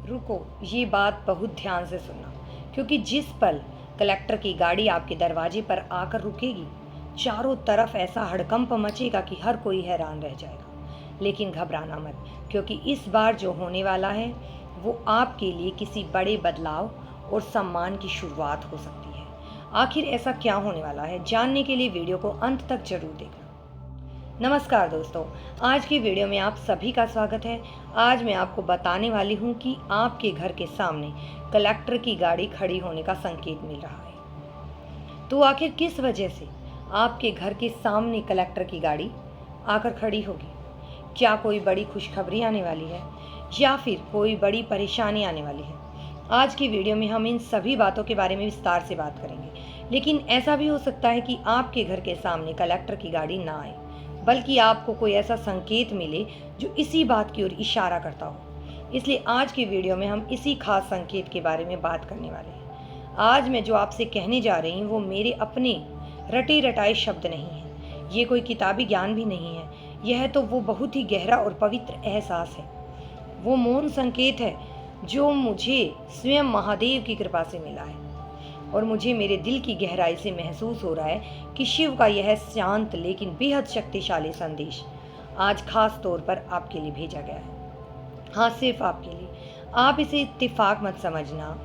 रुको, ये बात बहुत ध्यान से सुनना, क्योंकि जिस पल कलेक्टर की गाड़ी आपके दरवाजे पर आकर रुकेगी, चारों तरफ ऐसा हड़कंप मचेगा कि हर कोई हैरान रह जाएगा। लेकिन घबराना मत, क्योंकि इस बार जो होने वाला है वो आपके लिए किसी बड़े बदलाव और सम्मान की शुरुआत हो सकती है। आखिर ऐसा क्या होने वाला है, जानने के लिए वीडियो को अंत तक जरूर देखना। नमस्कार दोस्तों, आज की वीडियो में आप सभी का स्वागत है। आज मैं आपको बताने वाली हूँ कि आपके घर के सामने कलेक्टर की गाड़ी खड़ी होने का संकेत मिल रहा है। तो आखिर किस वजह से आपके घर के सामने कलेक्टर की गाड़ी आकर खड़ी होगी? क्या कोई बड़ी खुशखबरी आने वाली है या फिर कोई बड़ी परेशानी आने वाली है? आज की वीडियो में हम इन सभी बातों के बारे में विस्तार से बात करेंगे। लेकिन ऐसा भी हो सकता है कि आपके घर के सामने कलेक्टर की गाड़ी ना आए, बल्कि आपको कोई ऐसा संकेत मिले जो इसी बात की ओर इशारा करता हो। इसलिए आज की वीडियो में हम इसी खास संकेत के बारे में बात करने वाले हैं। आज मैं जो आपसे कहने जा रही हूँ वो मेरे अपने रटे रटाए शब्द नहीं हैं। ये कोई किताबी ज्ञान भी नहीं है। यह तो वो बहुत ही गहरा और पवित्र एहसास है, वो मौन संकेत है जो मुझे स्वयं महादेव की कृपा से मिला है। और मुझे मेरे दिल की गहराई से महसूस हो रहा है कि शिव का यह शांत लेकिन बेहद शक्तिशाली संदेश आज खास तौर पर आपके लिए भेजा गया है। हाँ, सिर्फ आपके लिए। आप इसे इत्तेफाक मत समझना,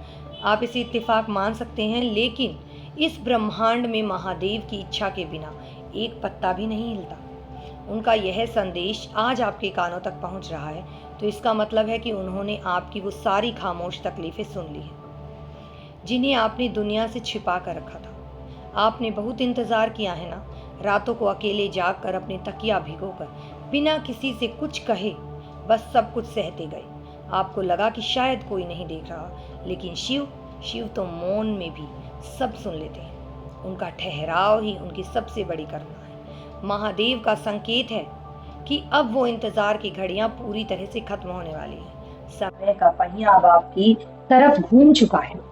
आप इसे इत्तेफाक मान सकते हैं, लेकिन इस ब्रह्मांड में महादेव की इच्छा के बिना एक पत्ता भी नहीं हिलता। उनका यह संदेश आज आपके कानों तक पहुंच रहा है, तो इसका मतलब है कि उन्होंने आपकी वो सारी खामोश तकलीफें सुन ली हैं जिन्हें आपने दुनिया से छिपा कर रखा था। आपने बहुत इंतज़ार किया है ना, रातों को अकेले जाग कर अपने तकिया भिगोकर बिना किसी से कुछ कहे बस सब कुछ सहते गए। आपको लगा कि शायद कोई नहीं देख रहा, लेकिन शिव तो मौन में भी सब सुन लेते हैं। उनका ठहराव ही उनकी सबसे बड़ी करुणा है। महादेव का संकेत है कि अब वो इंतजार की घड़ियां पूरी तरह से खत्म होने वाली है। समय का पहिया अब आपकी तरफ घूम चुका है।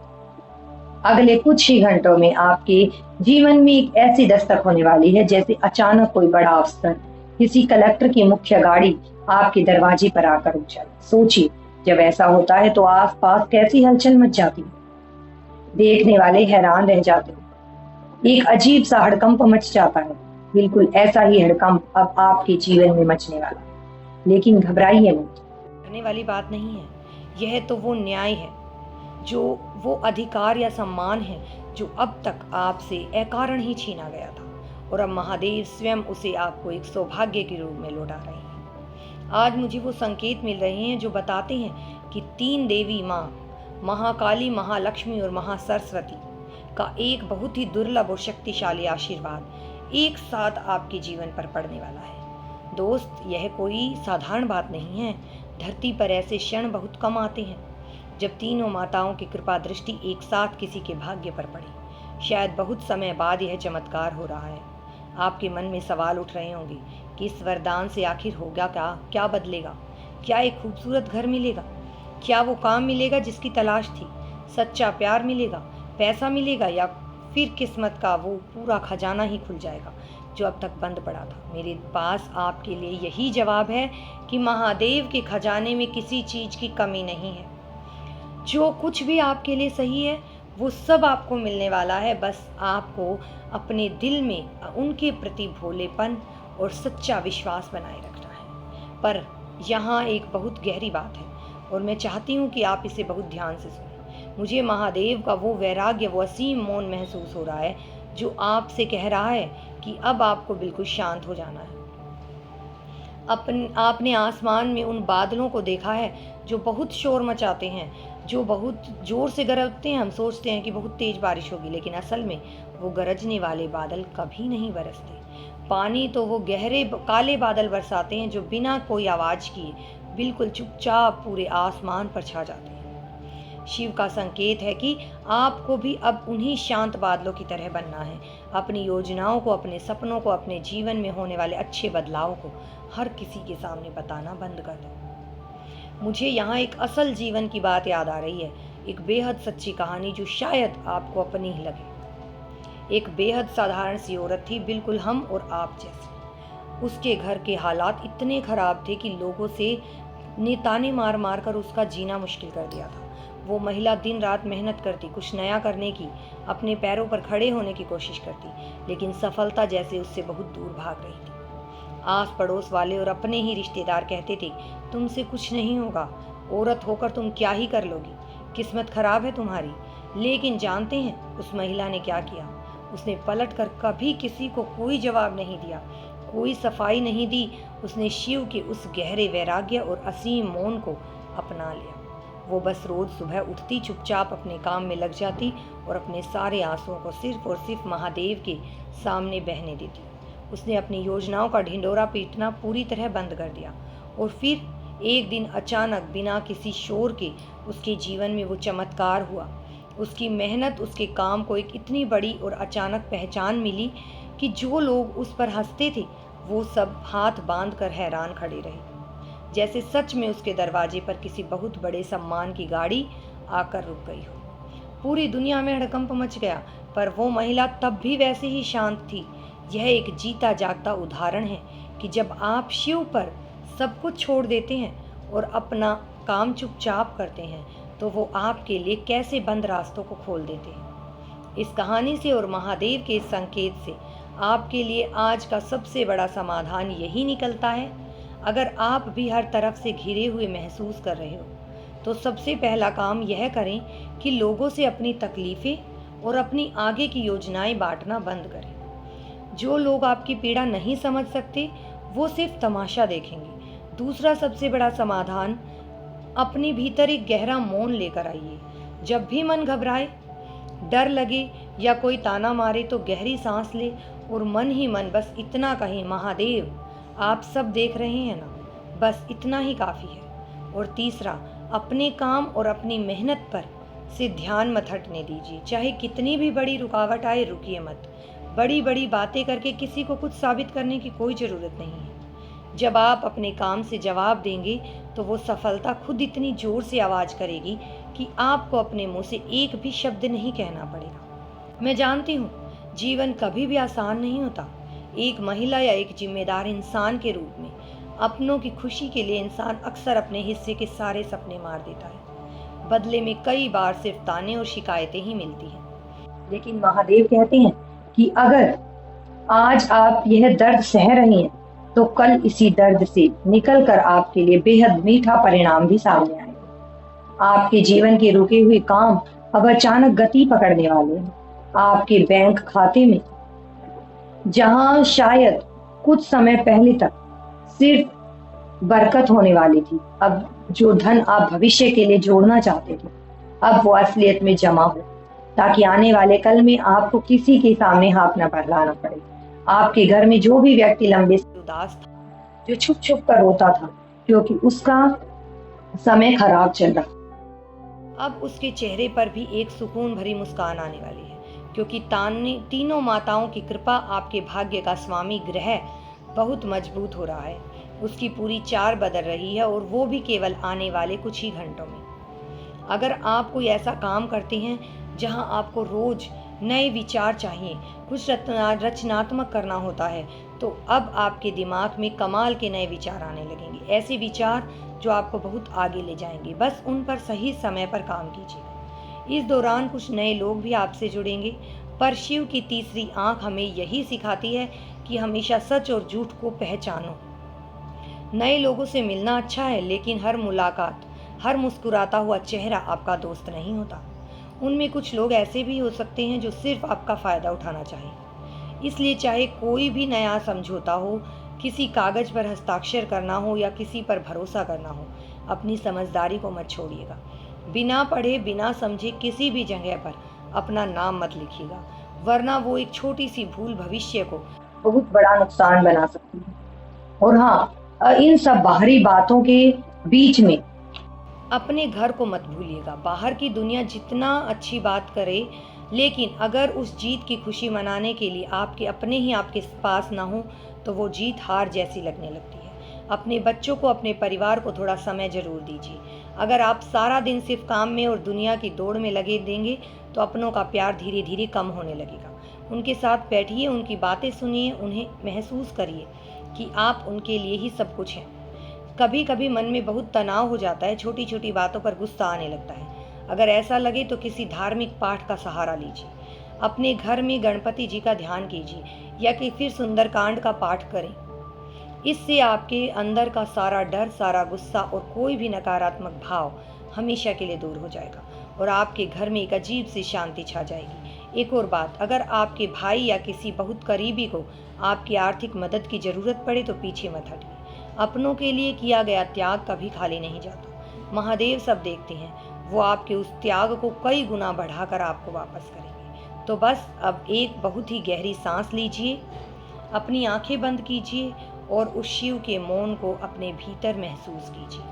अगले कुछ ही घंटों में आपके जीवन में एक ऐसी दस्तक होने वाली है जैसे अचानक कोई बड़ा अफसर, किसी कलेक्टर की मुख्य गाड़ी आपके दरवाजे पर आकर रुक जाए। सोचिए, जब ऐसा होता है तो आसपास कैसी हलचल मच जाती है। देखने वाले हैरान रह जाते हैं। एक अजीब सा हड़कंप मच जाता है। बिल्कुल ऐसा ही हड़कंप अब आपके जीवन में मचने वाला है। लेकिन घबराइए मत, डरने वाली बात नहीं है। यह तो वो न्याय है, जो वो अधिकार या सम्मान है जो अब तक आपसे अकारण ही छीना गया था, और अब महादेव स्वयं उसे आपको एक सौभाग्य के रूप में लौटा रहे हैं। आज मुझे वो संकेत मिल रहे हैं जो बताते हैं कि तीन देवी माँ, महाकाली, महालक्ष्मी और महासरस्वती का एक बहुत ही दुर्लभ और शक्तिशाली आशीर्वाद एक साथ आपके जीवन पर पड़ने वाला है। दोस्त, यह कोई साधारण बात नहीं है। धरती पर ऐसे क्षण बहुत कम आते हैं जब तीनों माताओं की कृपा दृष्टि एक साथ किसी के भाग्य पर पड़ी। शायद बहुत समय बाद यह चमत्कार हो रहा है। आपके मन में सवाल उठ रहे होंगे कि इस वरदान से आखिर होगा क्या बदलेगा? क्या एक खूबसूरत घर मिलेगा? क्या वो काम मिलेगा जिसकी तलाश थी? सच्चा प्यार मिलेगा? पैसा मिलेगा? या फिर किस्मत का वो पूरा खजाना ही खुल जाएगा जो अब तक बंद पड़ा था? मेरे पास आपके लिए यही जवाब है कि महादेव के खजाने में किसी चीज़ की कमी नहीं है। जो कुछ भी आपके लिए सही है वो सब आपको मिलने वाला है। बस आपको अपने दिल में उनके प्रति भोलेपन और सच्चा विश्वास बनाए रखना है। पर यहाँ एक बहुत गहरी बात है और मैं चाहती हूँ कि आप इसे बहुत ध्यान से सुनें। मुझे महादेव का वो वैराग्य, वो असीम मौन महसूस हो रहा है जो आपसे कह रहा है कि अब आपको बिल्कुल शांत हो जाना है। आपने आसमान में उन बादलों को देखा है जो बहुत शोर मचाते हैं, जो बहुत जोर से गरजते हैं। हम सोचते हैं कि बहुत तेज बारिश होगी, लेकिन असल में वो गरजने वाले बादल कभी नहीं बरसते। पानी तो वो गहरे काले बादल बरसाते हैं जो बिना कोई आवाज़ किए बिल्कुल चुपचाप पूरे आसमान पर छा जाते हैं। शिव का संकेत है कि आपको भी अब उन्हीं शांत बादलों की तरह बनना है। अपनी योजनाओं को, अपने सपनों को, अपने जीवन में होने वाले अच्छे बदलाव को हर किसी के सामने बताना बंद कर दो। मुझे यहाँ एक असल जीवन की बात याद आ रही है, एक बेहद सच्ची कहानी जो शायद आपको अपनी ही लगे। एक बेहद साधारण सी औरत थी, बिल्कुल हम और आप जैसी। उसके घर के हालात इतने खराब थे कि लोगों से ने ताने मार मार कर उसका जीना मुश्किल कर दिया था। वो महिला दिन रात मेहनत करती, कुछ नया करने की, अपने पैरों पर खड़े होने की कोशिश करती, लेकिन सफलता जैसे उससे बहुत दूर भाग रही थी। आस पड़ोस वाले और अपने ही रिश्तेदार कहते थे, तुमसे कुछ नहीं होगा, औरत होकर तुम क्या ही कर लोगी, किस्मत खराब है तुम्हारी। लेकिन जानते हैं उस महिला ने क्या किया? उसने पलट कर कभी किसी को कोई जवाब नहीं दिया, कोई सफाई नहीं दी। उसने शिव के उस गहरे वैराग्य और असीम मौन को अपना लिया। वो बस रोज सुबह उठती, चुपचाप अपने काम में लग जाती और अपने सारे आंसुओं को सिर्फ और सिर्फ महादेव के सामने बहने देती। उसने अपनी योजनाओं का ढिंढोरा पीटना पूरी तरह बंद कर दिया और फिर एक दिन अचानक बिना किसी शोर के उसके जीवन में वो चमत्कार हुआ। उसकी मेहनत, उसके काम को एक इतनी बड़ी और अचानक पहचान मिली कि जो लोग उस पर हंसते थे वो सब हाथ बांध कर हैरान खड़े रहे, जैसे सच में उसके दरवाजे पर किसी बहुत बड़े सम्मान की गाड़ी आकर रुक गई हो। पूरी दुनिया में हड़कंप मच गया, पर वो महिला तब भी वैसे ही शांत थी। यह एक जीता जागता उदाहरण है कि जब आप शिव पर सब कुछ छोड़ देते हैं और अपना काम चुपचाप करते हैं तो वो आपके लिए कैसे बंद रास्तों को खोल देते हैं। इस कहानी से और महादेव के इस संकेत से आपके लिए आज का सबसे बड़ा समाधान यही निकलता है, अगर आप भी हर तरफ से घिरे हुए महसूस कर रहे हो तो सबसे पहला काम यह करें कि लोगों से अपनी तकलीफ़ें और अपनी आगे की योजनाएं बांटना बंद करें। जो लोग आपकी पीड़ा नहीं समझ सकते वो सिर्फ तमाशा देखेंगे। दूसरा सबसे बड़ा समाधान, अपने भीतर एक गहरा मौन लेकर आइए। जब भी मन घबराए, डर लगे या कोई ताना मारे तो गहरी सांस ले और मन ही मन बस इतना कहें, महादेव आप सब देख रहे हैं ना, बस इतना ही काफ़ी है। और तीसरा, अपने काम और अपनी मेहनत पर से ध्यान मत हटने दीजिए। चाहे कितनी भी बड़ी रुकावट आए, रुकिए मत। बड़ी बड़ी बातें करके किसी को कुछ साबित करने की कोई ज़रूरत नहीं है। जब आप अपने काम से जवाब देंगे तो वो सफलता खुद इतनी ज़ोर से आवाज़ करेगी कि आपको अपने मुंह से एक भी शब्द नहीं कहना पड़ेगा। मैं जानती हूँ जीवन कभी भी आसान नहीं होता। एक महिला या एक जिम्मेदार इंसान के रूप में अपनों की खुशी के लिए इंसान अक्सर अपने हिस्से के सारे सपने मार देता है। बदले में कई बार सिर्फ ताने और शिकायतें ही मिलती हैं। लेकिन महादेव कहते हैं कि अगर आज आप यह दर्द सह रहे हैं तो कल इसी दर्द से निकलकर आपके लिए बेहद मीठा परिणाम भी सामने आएगा। आपके जीवन के रुके हुए काम अब अचानक गति पकड़ने वाले हैं। आपके बैंक खाते में जहां शायद कुछ समय पहले तक सिर्फ बरकत होने वाली थी, अब जो धन आप भविष्य के लिए जोड़ना चाहते थे अब वो असलियत में जमा हो, ताकि आने वाले कल में आपको किसी के सामने हाथ न फैलाना पड़े। आपके घर में जो भी व्यक्ति लंबे से उदास था, जो छुप छुप कर रोता था क्योंकि उसका समय खराब चल रहा, अब उसके चेहरे पर भी एक सुकून भरी मुस्कान आने वाली है, क्योंकि तीनों माताओं की कृपा आपके भाग्य का स्वामी ग्रह बहुत मजबूत हो रहा है। उसकी पूरी चाल बदल रही है और वो भी केवल आने वाले कुछ ही घंटों में। अगर आप कोई ऐसा काम करते हैं जहां आपको रोज नए विचार चाहिए, कुछ रचनात्मक करना होता है, तो अब आपके दिमाग में कमाल के नए विचार आने लगेंगे। ऐसे विचार जो आपको बहुत आगे ले जाएंगे। बस उन पर सही समय पर काम कीजिए। इस दौरान कुछ नए लोग भी आपसे जुड़ेंगे, पर शिव की तीसरी आंख हमें यही सिखाती है कि हमेशा सच और झूठ को पहचानो। नए लोगों से मिलना अच्छा है, लेकिन हर मुलाकात, हर मुस्कुराता हुआ चेहरा आपका दोस्त नहीं होता। उनमें कुछ लोग ऐसे भी हो सकते हैं जो सिर्फ आपका फ़ायदा उठाना चाहें। इसलिए चाहे कोई भी नया समझौता हो, किसी कागज़ पर हस्ताक्षर करना हो या किसी पर भरोसा करना हो, अपनी समझदारी को मत छोड़िएगा। बिना पढ़े बिना समझे किसी भी जगह पर अपना नाम मत लिखिएगा, वरना वो एक छोटी सी भूल भविष्य को बहुत बड़ा नुकसान बना सकती है। और हाँ, इन सब बाहरी बातों के बीच में अपने घर को मत भूलिएगा। बाहर की दुनिया जितना अच्छी बात करे, लेकिन अगर उस जीत की खुशी मनाने के लिए आपके अपने ही आपके पास ना हो तो वो जीत हार जैसी लगने लगती है। अपने बच्चों को, अपने परिवार को थोड़ा समय जरूर दीजिए। अगर आप सारा दिन सिर्फ काम में और दुनिया की दौड़ में लगे देंगे तो अपनों का प्यार धीरे धीरे कम होने लगेगा। उनके साथ बैठिए, उनकी बातें सुनिए, उन्हें महसूस करिए कि आप उनके लिए ही सब कुछ हैं। कभी कभी मन में बहुत तनाव हो जाता है, छोटी छोटी बातों पर गुस्सा आने लगता है। अगर ऐसा लगे तो किसी धार्मिक पाठ का सहारा लीजिए। अपने घर में गणपति जी का ध्यान कीजिए या कि फिर सुंदरकांड का पाठ करें। इससे आपके अंदर का सारा डर, सारा गुस्सा और कोई भी नकारात्मक भाव हमेशा के लिए दूर हो जाएगा और आपके घर में एक अजीब सी शांति छा जाएगी। एक और बात, अगर आपके भाई या किसी बहुत करीबी को आपकी आर्थिक मदद की ज़रूरत पड़े तो पीछे मत हटिए। अपनों के लिए किया गया त्याग कभी खाली नहीं जाता। महादेव सब देखते हैं, वो आपके उस त्याग को कई गुना बढ़ाकर आपको वापस करेंगे। तो बस अब एक बहुत ही गहरी सांस लीजिए, अपनी आंखें बंद कीजिए और उस शिव के मौन को अपने भीतर महसूस कीजिए।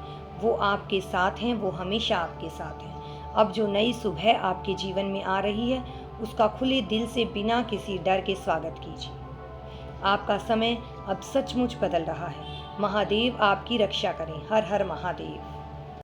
वो आपके साथ हैं, वो हमेशा आपके साथ हैं। अब जो नई सुबह आपके जीवन में आ रही है, उसका खुले दिल से बिना किसी डर के स्वागत कीजिए। आपका समय अब सचमुच बदल रहा है। महादेव आपकी रक्षा करें। हर हर महादेव।